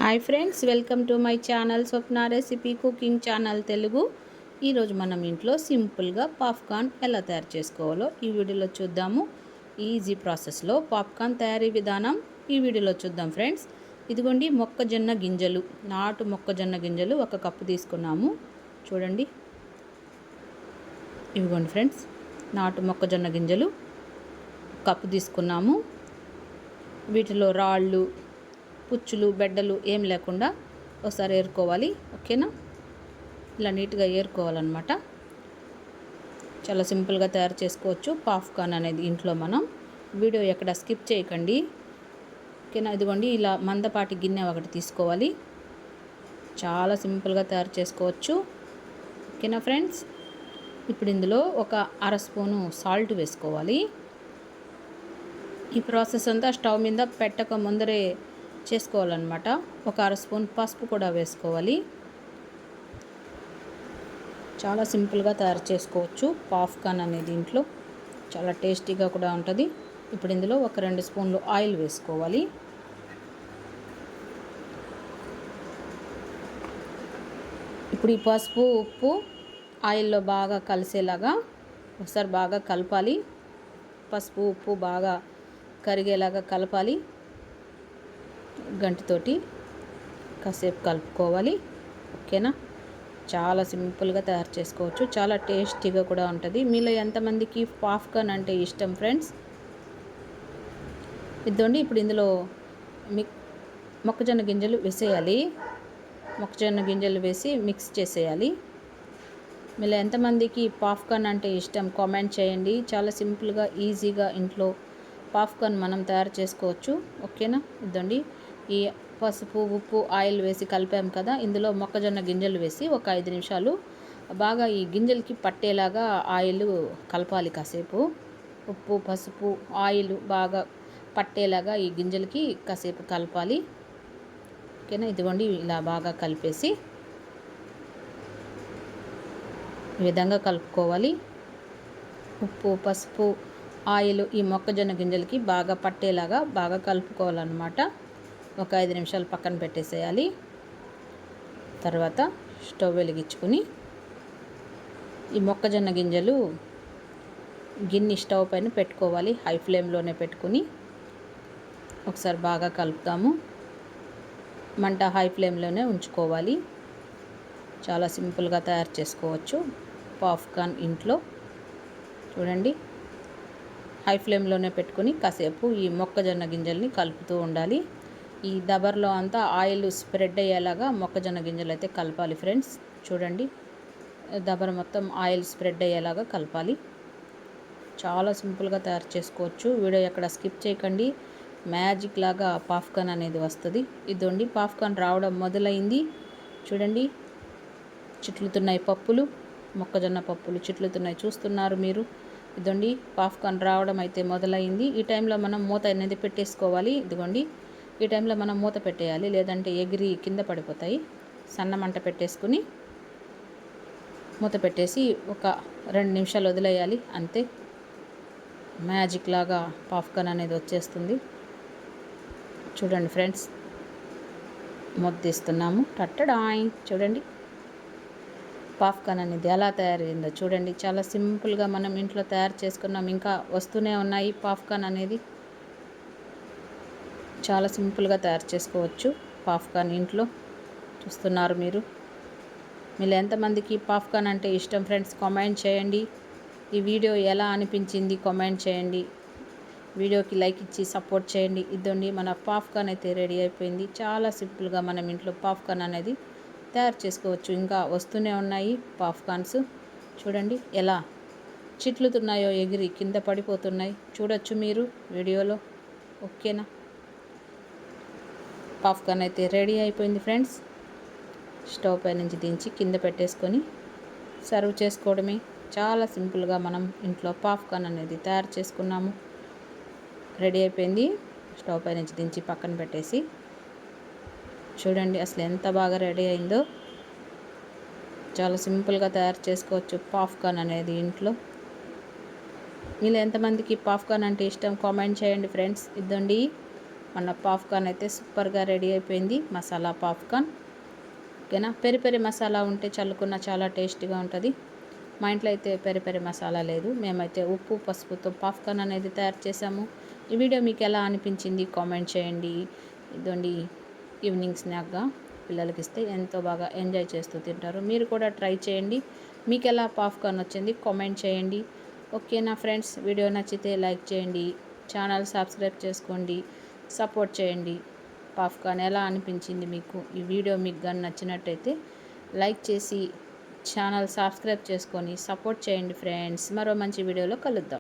Hi friends, welcome to my channel Swapna recipe cooking channel Telugu. ఈరోజు మనం ఇంట్లో సింపుల్గా పాప్కార్న్ ఎలా తయారు చేసుకోవాలో ఈ వీడియోలో చూద్దాము. ఈజీ ప్రాసెస్లో పాప్కార్న్ తయారీ విధానం ఈ వీడియోలో చూద్దాం ఫ్రెండ్స్. ఇదిగోండి మొక్కజొన్న గింజలు, నాటు మొక్కజొన్న గింజలు 1 కప్పు తీసుకున్నాము. చూడండి, ఇవిగోండి ఫ్రెండ్స్, నాటు మొక్కజొన్న గింజలు 1 కప్పు తీసుకున్నాము. వీటిలో రాళ్ళు, పుచ్చులు, బెడ్డలు ఏం లేకుండా ఒకసారి ఏరుకోవాలి. ఓకేనా, ఇలా నీట్గా ఏరుకోవాలన్నమాట. చాలా సింపుల్గా తయారు చేసుకోవచ్చు పాప్కార్న్ అనేది ఇంట్లో మనం. వీడియో ఎక్కడ స్కిప్ చేయకండి. ఓకేనా, ఇదిగోండి ఇలా మందపాటి గిన్నె ఒకటి తీసుకోవాలి. చాలా సింపుల్గా తయారు చేసుకోవచ్చు. ఓకేనా ఫ్రెండ్స్, ఇప్పుడు ఇందులో 1/2 స్పూను సాల్ట్ వేసుకోవాలి. ఈ ప్రాసెస్ అంతా స్టవ్ మీద పెట్టక ముందరే చేసుకోవాలన్నమాట. 1/2 స్పూన్ పసుపు కూడా వేసుకోవాలి. చాలా సింపుల్గా తయారు చేసుకోవచ్చు పాప్కార్న్ అనేది ఇంట్లో. చాలా టేస్టీగా కూడా ఉంటుంది. ఇప్పుడు ఇందులో 2 స్పూన్లు ఆయిల్ వేసుకోవాలి. ఇప్పుడు ఈ పసుపు, ఉప్పు ఆయిల్లో బాగా కలిసేలాగా ఒకసారి బాగా కలపాలి. పసుపు, ఉప్పు బాగా కరిగేలాగా కలపాలి. గంటితోటి కాసేపు కలుపుకోవాలి. ఓకేనా, చాలా సింపుల్గా తయారు చేసుకోవచ్చు. చాలా టేస్టీగా కూడా ఉంటుంది. మీలో ఎంతమందికి పాప్కార్న్ అంటే ఇష్టం ఫ్రెండ్స్? ఇద్దండి, ఇప్పుడు ఇందులో మొక్కజొన్న గింజలు వేసేయాలి. మొక్కజొన్న గింజలు వేసి మిక్స్ చేసేయాలి. మీలో ఎంతమందికి పాప్కార్న్ అంటే ఇష్టం కామెంట్ చేయండి. చాలా సింపుల్గా ఈజీగా ఇంట్లో పాప్కార్న్ మనం తయారు చేసుకోవచ్చు. ఓకేనా, ఇద్దండి, ఈ పసుపు, ఉప్పు, ఆయిల్ వేసి కలిపాం కదా, ఇందులో మొక్కజొన్న గింజలు వేసి 5 నిమిషాలు బాగా ఈ గింజలకి పట్టేలాగా ఆయిల్ కలపాలి. కాసేపు ఉప్పు, పసుపు, ఆయిల్ బాగా పట్టేలాగా ఈ గింజలకి కాసేపు కలపాలి. ఓకేనా, ఇదిగోండి ఇలా బాగా కలిపేసి ఈ విధంగా కలుపుకోవాలి. ఉప్పు, పసుపు, ఆయిల్ ఈ మొక్కజొన్న గింజలకి బాగా పట్టేలాగా బాగా కలుపుకోవాలన్నమాట. 5 నిమిషాలు పక్కన పెట్టేసేయాలి. తర్వాత స్టవ్ వెలిగించుకుని ఈ మొక్కజొన్న గింజలు గిన్నె స్టవ్ పైన పెట్టుకోవాలి. హై ఫ్లేమ్లోనే పెట్టుకుని ఒకసారి బాగా కలుపుతాము. మంట హై ఫ్లేమ్లోనే ఉంచుకోవాలి. చాలా సింపుల్గా తయారు చేసుకోవచ్చు పాప్కార్న్ ఇంట్లో. చూడండి, హై ఫ్లేమ్లోనే పెట్టుకుని కాసేపు ఈ మొక్కజొన్న గింజల్ని కలుపుతూ ఉండాలి. ఈ దబర్లో అంతా ఆయిల్ స్ప్రెడ్ అయ్యేలాగా మొక్కజొన్న గింజలు అయితే కలపాలి ఫ్రెండ్స్. చూడండి, దబర మొత్తం ఆయిల్ స్ప్రెడ్ అయ్యేలాగా కలపాలి. చాలా సింపుల్గా తయారు చేసుకోవచ్చు. వీడియో ఎక్కడ స్కిప్ చేయకండి. మ్యాజిక్ లాగా పాప్కార్న్ అనేది వస్తుంది. ఇదండి, పాప్కార్న్ రావడం మొదలైంది. చూడండి, చిట్లుతున్నాయి పప్పులు, మొక్కజొన్న పప్పులు చిట్లుతున్నాయి, చూస్తున్నారు మీరు. ఇదండి, పాప్కార్న్ రావడం అయితే మొదలైంది. ఈ టైంలో మనం మూత అనేది పెట్టేసుకోవాలి. ఇదిగోండి, ఈ టైంలో మనం మూత పెట్టేయాలి, లేదంటే ఎగిరి కింద పడిపోతాయి. సన్న మంట పెట్టేసుకుని మూత పెట్టేసి 2 నిమిషాలు వదిలేయాలి. అంతే, మ్యాజిక్ లాగా పాప్కార్న్ అనేది వచ్చేస్తుంది. చూడండి ఫ్రెండ్స్, మూత తీస్తున్నాము. టట్టడాయ్, చూడండి పాప్కార్న్ అనేది ఎలా తయారైందో చూడండి. చాలా సింపుల్గా మనం ఇంట్లో తయారు చేసుకున్నాం. ఇంకా వస్తూనే ఉన్నాయి పాప్కార్న్ అనేది. చాలా సింపుల్గా తయారు చేసుకోవచ్చు పాప్కార్న్ ఇంట్లో. చూస్తున్నారు మీరు. మీరు ఎంతమందికి పాప్కార్న్ అంటే ఇష్టం ఫ్రెండ్స్ కామెంట్ చేయండి. ఈ వీడియో ఎలా అనిపించింది కామెంట్ చేయండి. వీడియోకి లైక్ ఇచ్చి సపోర్ట్ చేయండి. ఇదండి, మన పాప్కార్న్ అయితే రెడీ అయిపోయింది. చాలా సింపుల్గా మనం ఇంట్లో పాప్కార్న్ అనేది తయారు చేసుకోవచ్చు. ఇంకా వస్తూనే ఉన్నాయి పాప్కార్న్స్. చూడండి ఎలా చిట్లుతున్నాయో, ఎగిరి కింద పడిపోతున్నాయి. చూడొచ్చు మీరు వీడియోలో. ఓకేనా, పాప్కార్న్ అయితే రెడీ అయిపోయింది ఫ్రెండ్స్. స్టవ్ పై నుంచి దించి కింద పెట్టేసుకొని సర్వ్ చేసుకోవడమే. చాలా సింపుల్గా మనం ఇంట్లో పాప్కార్న్ అనేది తయారు చేసుకున్నాము. రెడీ అయిపోయింది. స్టవ్ పై నుంచి దించి పక్కన పెట్టేసి చూడండి అసలు ఎంత బాగా రెడీ అయిందో. చాలా సింపుల్గా తయారు చేసుకోవచ్చు పాప్కార్న్ అనేది ఇంట్లో. మీలో ఎంతమందికి పాప్కార్న్ అంటే ఇష్టం కామెంట్ చేయండి ఫ్రెండ్స్. ఇదండి, మన పాప్కార్న్ అయితే సూపర్గా రెడీ అయిపోయింది, మసాలా పాప్కార్న్. ఓకేనా, పెరి పెరి మసాలా ఉంటే చల్లుకున్న చాలా టేస్టీగా ఉంటుంది. మా ఇంట్లో అయితే పెరి పెరి మసాలా లేదు, మేమైతే ఉప్పు పసుపుతో పాప్కార్న్ అనేది తయారు చేసాము. ఈ వీడియో మీకు ఎలా అనిపించింది కామెంట్ చేయండి. ఇదండి ఈవినింగ్ స్నాక్గా పిల్లలకి ఇస్తే ఎంతో బాగా ఎంజాయ్ చేస్తూ తింటారు. మీరు కూడా ట్రై చేయండి. మీకు ఎలా పాప్కార్న్ వచ్చింది కామెంట్ చేయండి. ఓకేనా ఫ్రెండ్స్, వీడియో నచ్చితే లైక్ చేయండి, ఛానల్ సబ్స్క్రైబ్ చేసుకోండి, సపోర్ట్ చేయండి. పాప్కార్న్ ఎలా అనిపించింది మీకు? ఈ వీడియో మీకు కానీ నచ్చినట్టయితే లైక్ చేసి ఛానల్ సబ్స్క్రైబ్ చేసుకొని సపోర్ట్ చేయండి ఫ్రెండ్స్. మరో మంచి వీడియోలో కలుద్దాం.